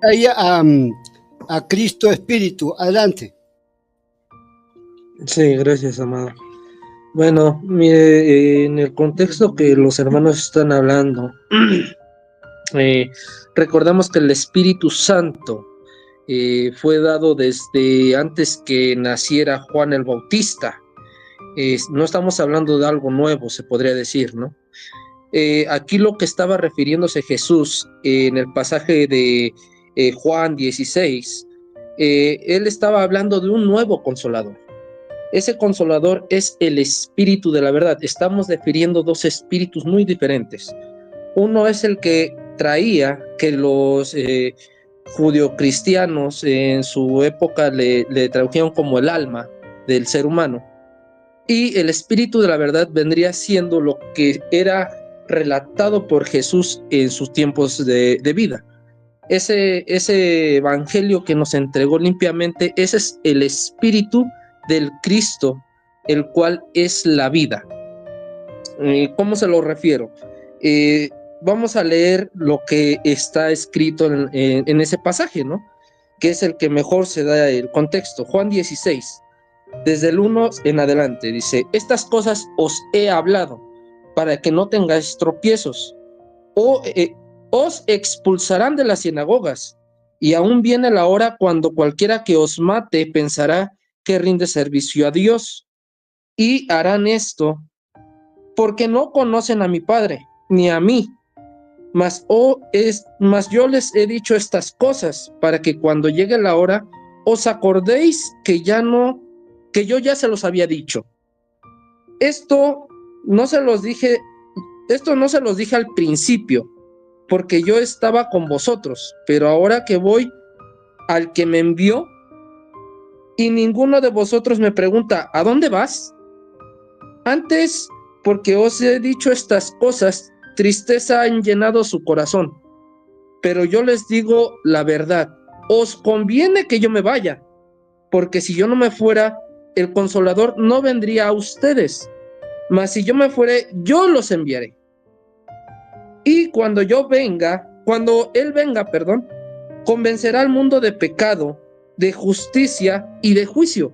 ahí a Cristo Espíritu. Adelante. Sí, gracias, amado. Bueno, mire, en el contexto que los hermanos están hablando, recordamos que el Espíritu Santo fue dado desde antes que naciera Juan el Bautista. No estamos hablando de algo nuevo, se podría decir, ¿no? Aquí lo que estaba refiriéndose Jesús en el pasaje de Juan 16, él estaba hablando de un nuevo consolador. Ese consolador es el Espíritu de la verdad. Estamos refiriendo dos espíritus muy diferentes. Uno es el que traía, que los judio-cristianos en su época le tradujeron como el alma del ser humano. Y el Espíritu de la verdad vendría siendo lo que era relatado por Jesús en sus tiempos de vida. Ese evangelio que nos entregó limpiamente, ese es el Espíritu del Cristo, el cual es la vida. ¿Cómo se lo refiero? Vamos a leer lo que está escrito en ese pasaje, ¿no? Que es el que mejor se da el contexto. Juan 16, desde el 1 en adelante, dice: estas cosas os he hablado, para que no tengáis tropiezos. Os expulsarán de las sinagogas, y aún viene la hora cuando cualquiera que os mate pensará que rinde servicio a Dios, y harán esto porque no conocen a mi Padre, ni a mí. Mas yo les he dicho estas cosas, para que cuando llegue la hora, os acordéis que yo ya se los había dicho. Esto no se los dije al principio, porque yo estaba con vosotros, pero ahora que voy al que me envió, y ninguno de vosotros me pregunta: ¿a dónde vas? Antes, porque os he dicho estas cosas, tristeza han llenado su corazón. Pero yo les digo la verdad: os conviene que yo me vaya, porque si yo no me fuera, el Consolador no vendría a ustedes, mas si yo me fuere, yo los enviaré. Y cuando Él venga, convencerá al mundo de pecado, de justicia y de juicio.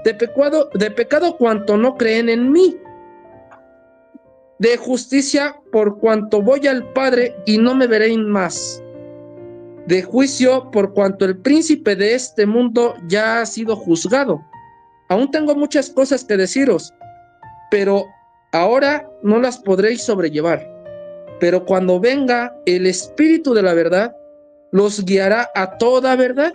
De pecado cuanto no creen en mí. De justicia por cuanto voy al Padre y no me veréis más. De juicio por cuanto el príncipe de este mundo ya ha sido juzgado. Aún tengo muchas cosas que deciros, pero ahora no las podréis sobrellevar. Pero cuando venga el Espíritu de la verdad, los guiará a toda verdad,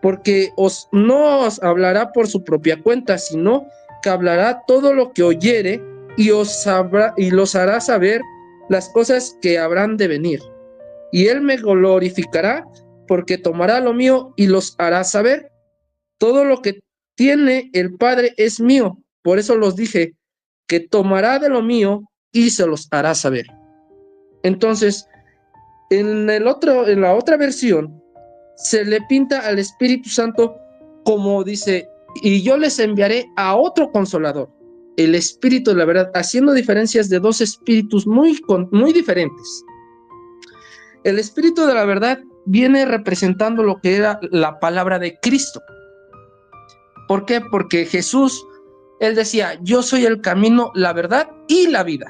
porque no os hablará por su propia cuenta, sino que hablará todo lo que oyere y los hará saber las cosas que habrán de venir. Y él me glorificará, porque tomará lo mío y los hará saber. Todo lo que tiene el Padre es mío, por eso los dije que tomará de lo mío y se los hará saber. Entonces, en la otra versión, se le pinta al Espíritu Santo como dice: y yo les enviaré a otro consolador, el Espíritu de la verdad, haciendo diferencias de dos espíritus muy diferentes. El Espíritu de la verdad viene representando lo que era la palabra de Cristo. ¿Por qué? Porque Jesús, él decía: yo soy el camino, la verdad y la vida.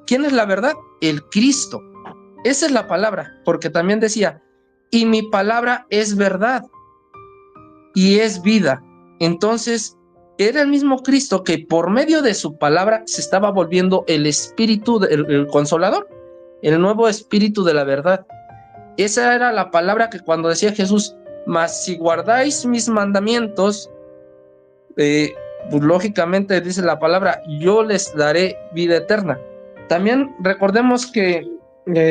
¿Quién es la verdad? El Cristo. Esa es la palabra, porque también decía: y mi palabra es verdad y es vida. Entonces, era el mismo Cristo que por medio de su palabra se estaba volviendo el Espíritu, el Consolador, el nuevo Espíritu de la verdad. Esa era la palabra que cuando decía Jesús: mas si guardáis mis mandamientos, pues lógicamente dice la palabra: yo les daré vida eterna. También recordemos que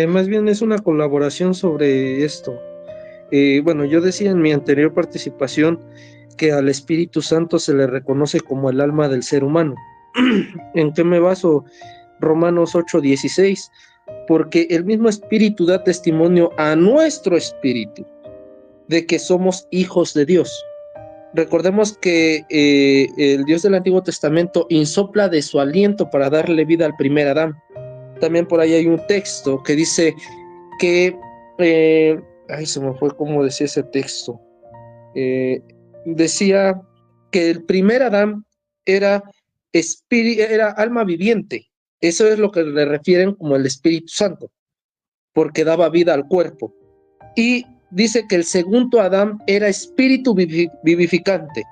más bien es una colaboración sobre esto. Bueno, yo decía en mi anterior participación que al Espíritu Santo se le reconoce como el alma del ser humano. ¿En qué me baso? Romanos 8:16, porque el mismo Espíritu da testimonio a nuestro espíritu de que somos hijos de Dios. Recordemos que el Dios del Antiguo Testamento insopla de su aliento para darle vida al primer Adán. También por ahí hay un texto que dice que Ay, se me fue como decía ese texto. Decía que el primer Adán era, era alma viviente. Eso es lo que le refieren como el Espíritu Santo, porque daba vida al cuerpo. Y dice que el segundo Adán era espíritu vivificante.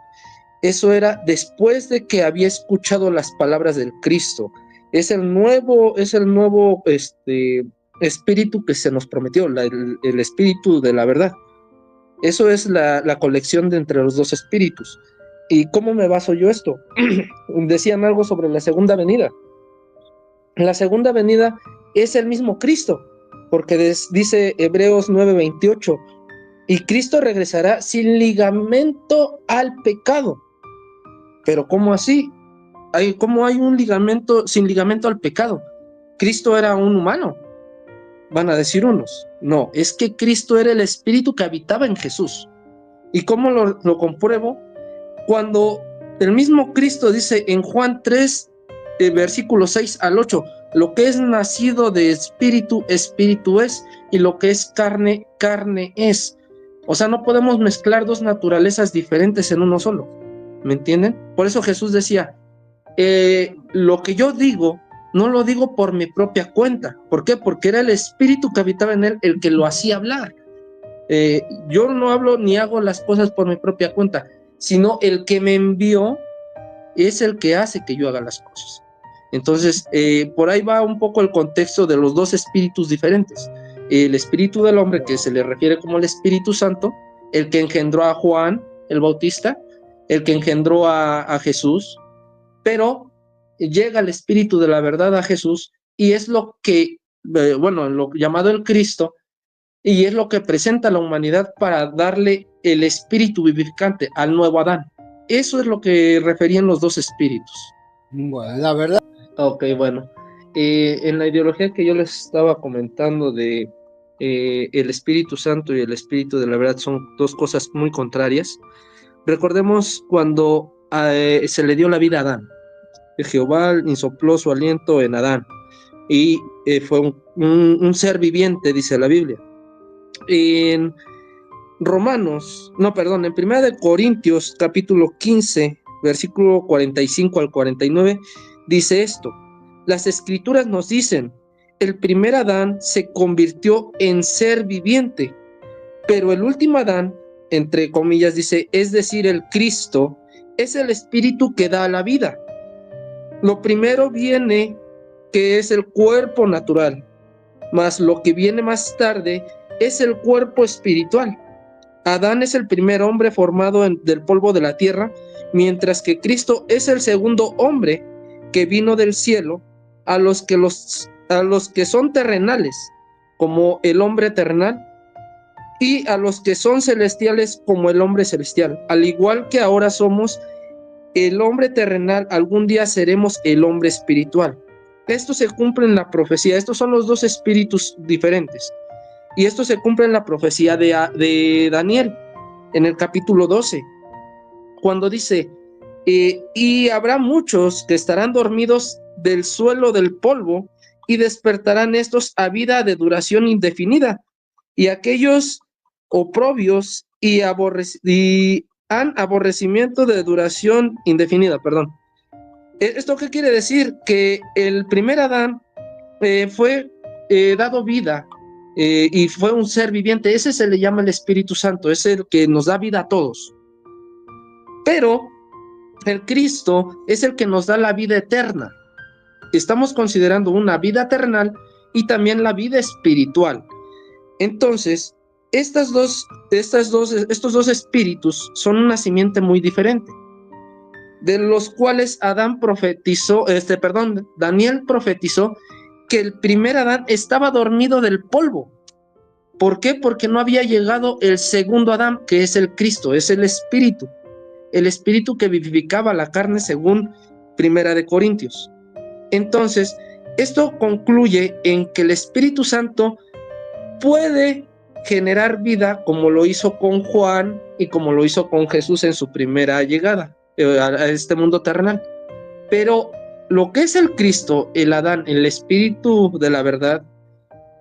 Eso era después de que había escuchado las palabras del Cristo. Es el nuevo espíritu que se nos prometió, el espíritu de la verdad. Eso es la colección de entre los dos espíritus. ¿Y cómo me baso yo esto? Decían algo sobre la segunda venida. La segunda venida es el mismo Cristo, porque dice Hebreos 9:28, y Cristo regresará sin ligamento al pecado. Pero ¿cómo así? ¿Cómo hay un ligamento sin ligamento al pecado? Cristo era un humano, van a decir unos. No, es que Cristo era el espíritu que habitaba en Jesús. ¿Y cómo lo compruebo? Cuando el mismo Cristo dice en Juan 3, versículos 6 al 8, lo que es nacido de espíritu, espíritu es, y lo que es carne, carne es. O sea, no podemos mezclar dos naturalezas diferentes en uno solo. ¿Me entienden? Por eso Jesús decía, lo que yo digo, no lo digo por mi propia cuenta. ¿Por qué? Porque era el espíritu que habitaba en él el que lo hacía hablar. Yo no hablo ni hago las cosas por mi propia cuenta, sino el que me envió es el que hace que yo haga las cosas. Entonces, por ahí va un poco el contexto de los dos espíritus diferentes. El espíritu del hombre, que se le refiere como el Espíritu Santo, el que engendró a Juan el Bautista, el que engendró a Jesús, pero llega el espíritu de la verdad a Jesús y es lo que, lo llamado el Cristo, y es lo que presenta a la humanidad para darle el espíritu vivificante al nuevo Adán. Eso es lo que referían los dos espíritus. Bueno, la verdad. Ok, bueno. En la ideología que yo les estaba comentando de el Espíritu Santo y el Espíritu de la verdad son dos cosas muy contrarias. Recordemos cuando se le dio la vida a Adán. Jehová insopló su aliento en Adán y fue un ser viviente, dice la Biblia. En en 1 Corintios capítulo 15, versículo 45 al 49, dice esto: las escrituras nos dicen, el primer Adán se convirtió en ser viviente, pero el último Adán, entre comillas, dice, es decir, el Cristo, es el espíritu que da la vida. Lo primero viene, que es el cuerpo natural, mas lo que viene más tarde es el cuerpo espiritual. Adán es el primer hombre formado del polvo de la tierra, mientras que Cristo es el segundo hombre que vino del cielo a los que son terrenales, como el hombre terrenal, y a los que son celestiales, como el hombre celestial. Al igual que ahora somos el hombre terrenal, algún día seremos el hombre espiritual. Esto se cumple en la profecía. Estos son los dos espíritus diferentes. Y esto se cumple en la profecía de Daniel, en el capítulo 12, cuando dice, y habrá muchos que estarán dormidos del suelo del polvo, y despertarán estos a vida de duración indefinida, y aquellos oprobios y aborrecimiento de duración indefinida, perdón. ¿Esto qué quiere decir? Que el primer Adán fue dado vida, y fue un ser viviente. Ese se le llama el Espíritu Santo, es el que nos da vida a todos. Pero el Cristo es el que nos da la vida eterna. Estamos considerando una vida terrenal y también la vida espiritual. Entonces, estos dos espíritus son una simiente muy diferente, de los cuales Daniel profetizó que el primer Adán estaba dormido del polvo. ¿Por qué? Porque no había llegado el segundo Adán, que es el Cristo, es el espíritu que vivificaba la carne, según 1 Corintios. Entonces, esto concluye en que el Espíritu Santo puede generar vida, como lo hizo con Juan y como lo hizo con Jesús en su primera llegada a este mundo terrenal. Pero lo que es el Cristo, el Adán, el Espíritu de la verdad,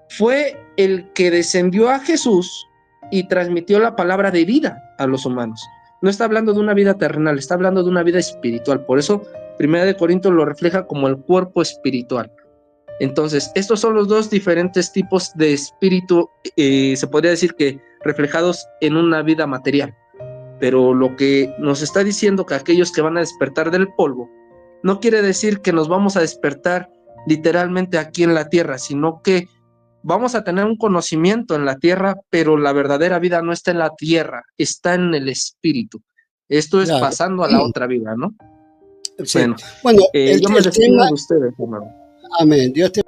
fue el que descendió a Jesús y transmitió la palabra de vida a los humanos. No está hablando de una vida terrenal, está hablando de una vida espiritual. Por eso, 1 Corintios lo refleja como el cuerpo espiritual. Entonces, estos son los dos diferentes tipos de espíritu, se podría decir que reflejados en una vida material. Pero lo que nos está diciendo que aquellos que van a despertar del polvo, no quiere decir que nos vamos a despertar literalmente aquí en la tierra, sino que vamos a tener un conocimiento en la tierra, pero la verdadera vida no está en la tierra, está en el espíritu. Esto es Claro. pasando a la otra vida, ¿no? Sí. Bueno, yo me el despido tema, de ustedes, hermano. amén, Dios te